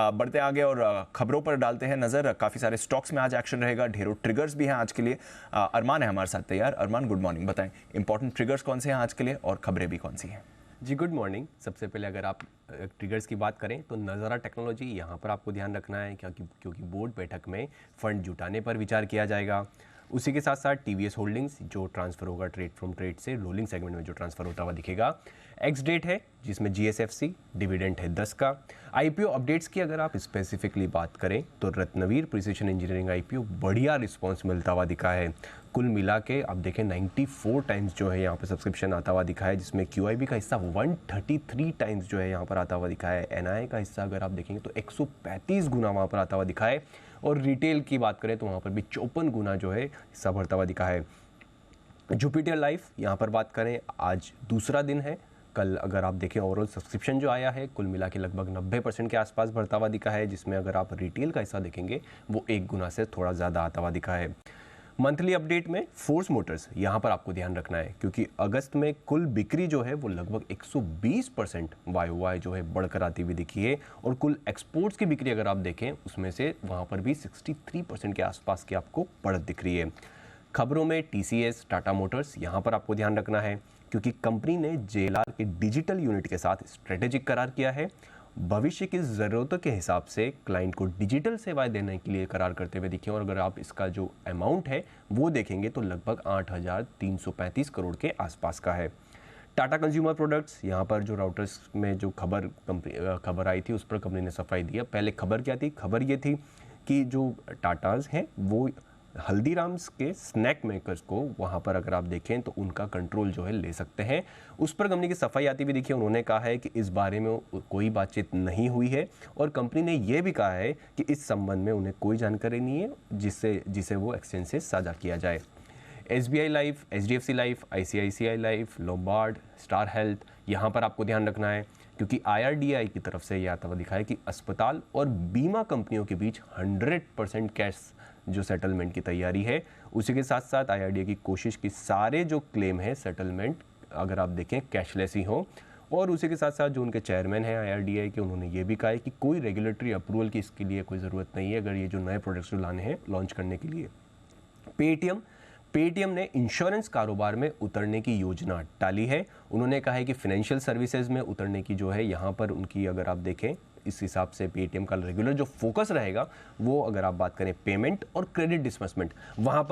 बढ़ते आगे और खबरों पर डालते हैं नजर। काफी सारे स्टॉक्स में आज एक्शन रहेगा, ढेरों ट्रिगर्स भी हैं आज के लिए। अरमान है हमारे साथ तैयार। अरमान, गुड मॉर्निंग। बताएं इंपॉर्टेंट ट्रिगर्स कौन से हैं आज के लिए और खबरें भी कौन सी हैं? जी गुड मॉर्निंग। सबसे पहले अगर आप ट्रिगर्स की बात करें तो नज़ारा टेक्नोलॉजी यहाँ पर आपको ध्यान रखना है क्योंकि बोर्ड बैठक में फंड जुटाने पर विचार किया जाएगा। उसी के साथ साथ टीवीएस होल्डिंग्स जो ट्रांसफ़र होगा ट्रेड फ्रॉम ट्रेड से रोलिंग सेगमेंट में जो ट्रांसफ़र होता हुआ दिखेगा। एक्स डेट है जिसमें जीएसएफसी डिविडेंड है 10 का। आईपीओ अपडेट्स की अगर आप स्पेसिफिकली बात करें तो रत्नवीर प्रिसिशन इंजीनियरिंग आईपीओ बढ़िया रिस्पांस मिलता हुआ दिखा है। कुल मिला के आप देखें 94 टाइम्स जो है यहाँ पर सब्सक्रिप्शन आता हुआ दिखा है, जिसमें क्यूआईबी का हिस्सा 133 टाइम्स जो है यहाँ पर आता हुआ दिखा है। एनआई का हिस्सा अगर आप देखेंगे तो 135 गुना वहाँ पर आता हुआ दिखा है। और रिटेल की बात करें तो वहाँ पर भी 54 गुना जो है हिस्सा बढ़ता हुआ दिखा है। जुपिटर लाइफ यहाँ पर बात करें आज दूसरा दिन है। कल अगर आप देखें ओवरऑल सब्सक्रिप्शन जो आया है कुल मिला के लगभग 90% के आसपास बढ़ता हुआ दिखा है, जिसमें अगर आप रिटेल का हिस्सा देखेंगे वो 1 गुना से थोड़ा ज़्यादा आता हुआ दिखा है। मंथली अपडेट में फोर्स मोटर्स यहाँ पर आपको ध्यान रखना है क्योंकि अगस्त में कुल बिक्री जो है वो लगभग 120% वाई जो है बढ़कर आती हुई दिखी है। और कुल एक्सपोर्ट्स की बिक्री अगर आप देखें उसमें से वहाँ पर भी 63% के आसपास की आपको बढ़त दिख रही है। खबरों में टीसीएस टाटा मोटर्स यहाँ पर आपको ध्यान रखना है क्योंकि कंपनी ने जेएलआर के डिजिटल यूनिट के साथ स्ट्रेटेजिक करार किया है। भविष्य की ज़रूरतों के हिसाब से क्लाइंट को डिजिटल सेवाएं देने के लिए करार करते हुए दिखे। और अगर आप इसका जो अमाउंट है वो देखेंगे तो लगभग 8,335 करोड़ के आसपास का है। टाटा कंज्यूमर प्रोडक्ट्स यहाँ पर जो राउटर्स में जो खबर आई थी उस पर कंपनी ने सफाई दिया। पहले खबर क्या थी? खबर ये थी कि जो टाटाज हैं वो हल्दीराम्स के स्नैक मेकर्स को वहाँ पर अगर आप देखें तो उनका कंट्रोल जो है ले सकते हैं। उस पर कंपनी की सफाई आती हुई देखिए। उन्होंने कहा है कि इस बारे में कोई बातचीत नहीं हुई है और कंपनी ने यह भी कहा है कि इस संबंध में उन्हें कोई जानकारी नहीं है जिसे वो एक्सचेंज से साझा किया जाए। SBI life, HDFC life, ICICI life, Lombard, star health यहाँ पर आपको ध्यान रखना है क्योंकि आईआरडीआई की तरफ से यह आता हुआ दिखा है कि अस्पताल और बीमा कंपनियों के बीच 100% कैश जो सेटलमेंट की तैयारी है। उसी के साथ साथ आईआरडीआई की कोशिश की सारे जो क्लेम है सेटलमेंट अगर आप देखें कैशलेस ही हो। और उसी के साथ साथ जो उनके चेयरमैन हैं आईआरडीआई के, उन्होंने ये भी कहा है कि कोई रेगुलेटरी अप्रूवल की इसके लिए कोई ज़रूरत नहीं है अगर ये जो नए प्रोडक्ट्स जो लाने हैं लॉन्च करने के लिए। पेटीएम ने इंश्योरेंस कारोबार में उतरने की योजना टाली है। उन्होंने कहा है कि फाइनेंशियल सर्विसेज में उतरने की जो है यहाँ पर उनकी अगर आप देखें इस हिसाब से पेटीएम का रेगुलर जो फोकस रहेगा वो अगर आप बात करें पेमेंट और क्रेडिट डिस्बर्समेंट वहाँ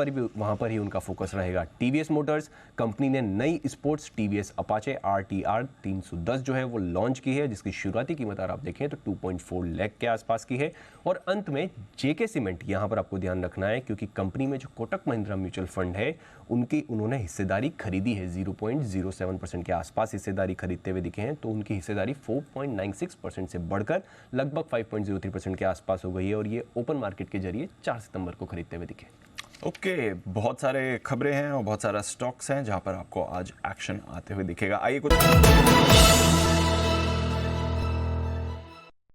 पर ही उनका फोकस रहेगा। टीवीएस मोटर्स कंपनी ने नई स्पोर्ट्स टीवीएस अपाचे आरटीआर 310 जो है वो लॉन्च की है, जिसकी शुरुआती कीमत अगर आप देखें तो 2.4 लाख के आसपास की है। और अंत में जेके सीमेंट यहाँ पर आपको ध्यान रखना है क्योंकि कंपनी में जो कोटक महिंद्रा म्यूचुअल फंड है उन्होंने हिस्सेदारी खरीदी है। 0.07% के आसपास हिस्सेदारी खरीदते हुए दिखे हैं तो उनकी हिस्सेदारी 4.96% से बढ़कर लगभग 5.03% के आसपास हो गई है और ये ओपन मार्केट के जरिए 4 सितंबर को खरीदते हुए दिखे। ओके, बहुत सारे खबरें हैं और बहुत सारा स्टॉक्स हैं जहां पर आपको आज एक्शन आते हुए दिखेगा। आइए कुछ